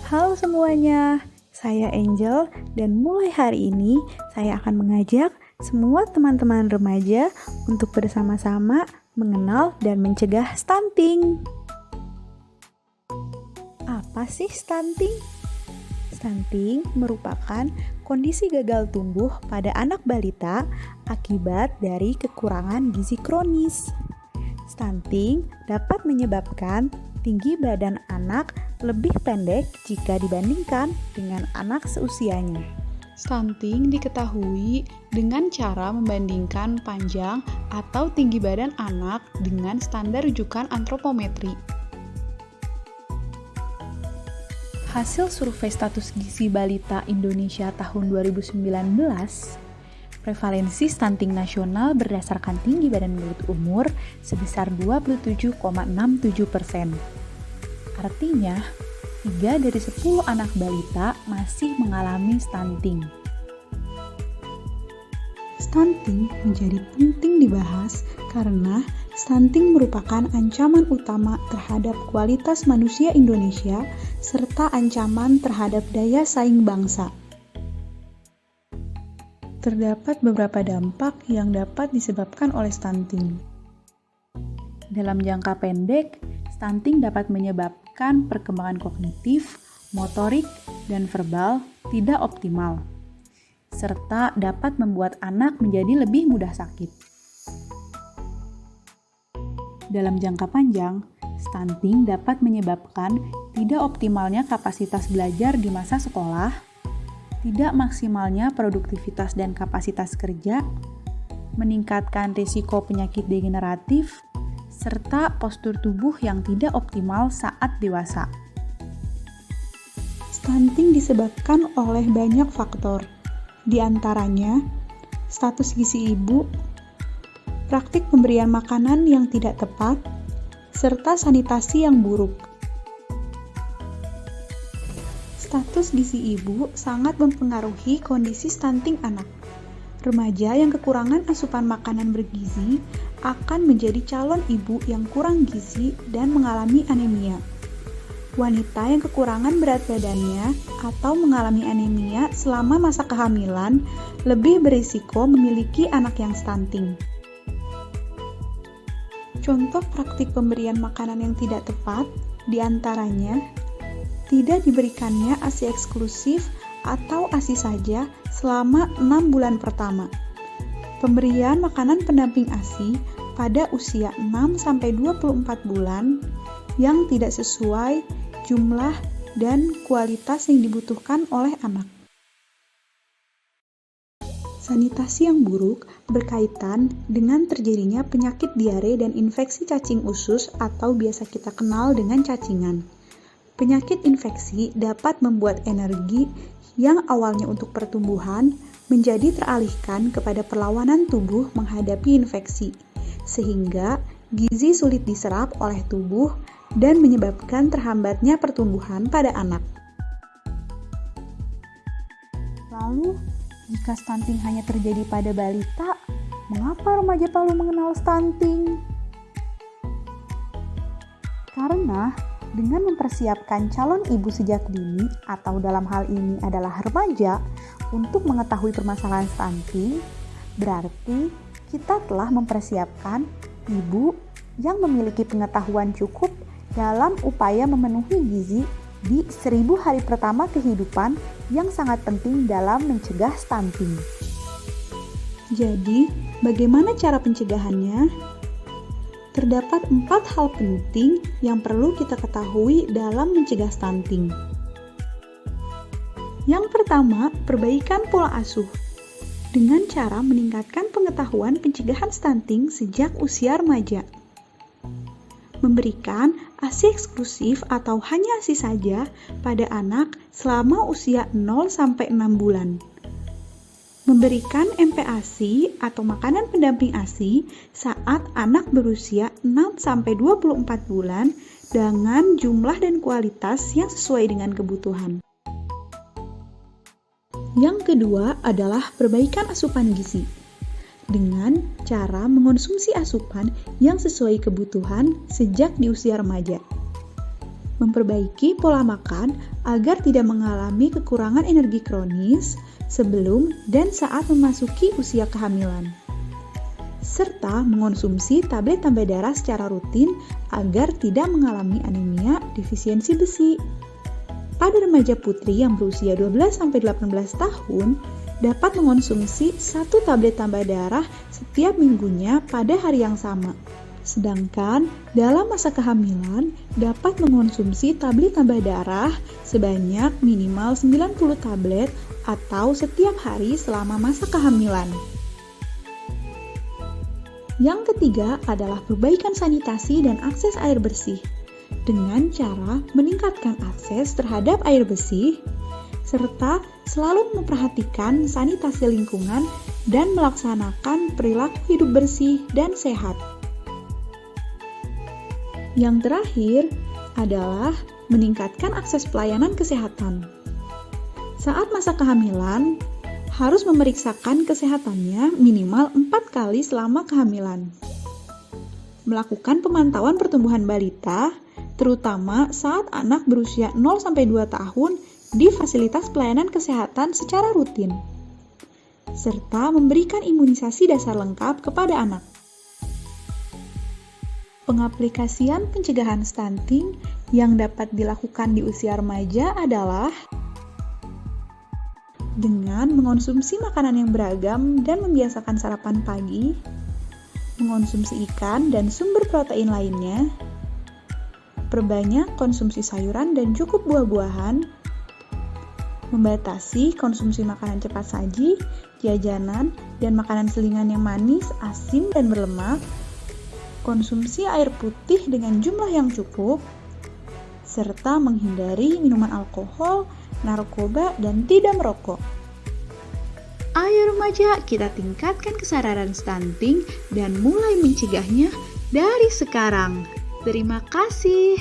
Halo semuanya, saya Angel dan mulai hari ini saya akan mengajak semua teman-teman remaja untuk bersama-sama mengenal dan mencegah stunting. Apa sih stunting? Stunting merupakan kondisi gagal tumbuh pada anak balita akibat dari kekurangan gizi kronis. Stunting dapat menyebabkan tinggi badan anak lebih pendek jika dibandingkan dengan anak seusianya. Stunting diketahui dengan cara membandingkan panjang atau tinggi badan anak dengan standar rujukan antropometri. Hasil survei status gizi balita Indonesia tahun 2019, prevalensi stunting nasional berdasarkan tinggi badan menurut umur sebesar 27,67%. Artinya, 3 dari 10 anak balita masih mengalami stunting. Stunting menjadi penting dibahas karena stunting merupakan ancaman utama terhadap kualitas manusia Indonesia serta ancaman terhadap daya saing bangsa. Terdapat beberapa dampak yang dapat disebabkan oleh stunting. Dalam jangka pendek, stunting dapat menyebabkan perkembangan kognitif, motorik, dan verbal tidak optimal, serta dapat membuat anak menjadi lebih mudah sakit. Dalam jangka panjang, stunting dapat menyebabkan tidak optimalnya kapasitas belajar di masa sekolah, tidak maksimalnya produktivitas dan kapasitas kerja, meningkatkan risiko penyakit degeneratif, serta postur tubuh yang tidak optimal saat dewasa. Stunting disebabkan oleh banyak faktor, di antaranya status gizi ibu, praktik pemberian makanan yang tidak tepat, serta sanitasi yang buruk. Status gizi ibu sangat mempengaruhi kondisi stunting anak. Remaja yang kekurangan asupan makanan bergizi akan menjadi calon ibu yang kurang gizi dan mengalami anemia. Wanita yang kekurangan berat badannya atau mengalami anemia selama masa kehamilan lebih berisiko memiliki anak yang stunting. Contoh praktik pemberian makanan yang tidak tepat diantaranya tidak diberikannya ASI eksklusif atau ASI saja selama 6 bulan pertama. Pemberian makanan pendamping ASI pada usia 6-24 bulan yang tidak sesuai jumlah dan kualitas yang dibutuhkan oleh anak. Sanitasi yang buruk berkaitan dengan terjadinya penyakit diare dan infeksi cacing usus atau biasa kita kenal dengan cacingan. Penyakit infeksi dapat membuat energi yang awalnya untuk pertumbuhan menjadi teralihkan kepada perlawanan tubuh menghadapi infeksi, sehingga gizi sulit diserap oleh tubuh dan menyebabkan terhambatnya pertumbuhan pada anak. Lalu, jika stunting hanya terjadi pada balita, mengapa remaja perlu mengenal stunting? Karena dengan mempersiapkan calon ibu sejak dini atau dalam hal ini adalah remaja untuk mengetahui permasalahan stunting, berarti kita telah mempersiapkan ibu yang memiliki pengetahuan cukup dalam upaya memenuhi gizi di 1000 hari pertama kehidupan yang sangat penting dalam mencegah stunting. Jadi, bagaimana cara pencegahannya? Terdapat 4 hal penting yang perlu kita ketahui dalam mencegah stunting. Yang pertama, perbaikan pola asuh dengan cara meningkatkan pengetahuan pencegahan stunting sejak usia remaja. Memberikan ASI eksklusif atau hanya ASI saja pada anak selama usia 0-6 bulan. Memberikan MPASI atau makanan pendamping ASI saat anak berusia 6-24 bulan dengan jumlah dan kualitas yang sesuai dengan kebutuhan. Yang kedua adalah perbaikan asupan gizi dengan cara mengonsumsi asupan yang sesuai kebutuhan sejak di usia remaja. memperbaiki pola makan agar tidak mengalami kekurangan energi kronis sebelum dan saat memasuki usia kehamilan, serta mengonsumsi tablet tambah darah secara rutin agar tidak mengalami anemia defisiensi besi. Pada remaja putri yang berusia 12-18 tahun, dapat mengonsumsi 1 tablet tambah darah setiap minggunya pada hari yang sama. Sedangkan dalam masa kehamilan dapat mengonsumsi tablet tambah darah sebanyak minimal 90 tablet atau setiap hari selama masa kehamilan. Yang ketiga adalah perbaikan sanitasi dan akses air bersih dengan cara meningkatkan akses terhadap air bersih serta selalu memperhatikan sanitasi lingkungan dan melaksanakan perilaku hidup bersih dan sehat. Yang terakhir adalah meningkatkan akses pelayanan kesehatan. Saat masa kehamilan, harus memeriksakan kesehatannya minimal 4 kali selama kehamilan. Melakukan pemantauan pertumbuhan balita, terutama saat anak berusia 0-2 tahun di fasilitas pelayanan kesehatan secara rutin, serta memberikan imunisasi dasar lengkap kepada anak. Pengaplikasian pencegahan stunting yang dapat dilakukan di usia remaja adalah dengan mengonsumsi makanan yang beragam dan membiasakan sarapan pagi, mengonsumsi ikan dan sumber protein lainnya, perbanyak konsumsi sayuran dan cukup buah-buahan, membatasi konsumsi makanan cepat saji, jajanan, dan makanan selingan yang manis, asin, dan berlemak, konsumsi air putih dengan jumlah yang cukup, serta menghindari minuman alkohol, narkoba, dan tidak merokok. Ayo remaja, kita tingkatkan kesadaran stunting dan mulai mencegahnya dari sekarang. Terima kasih.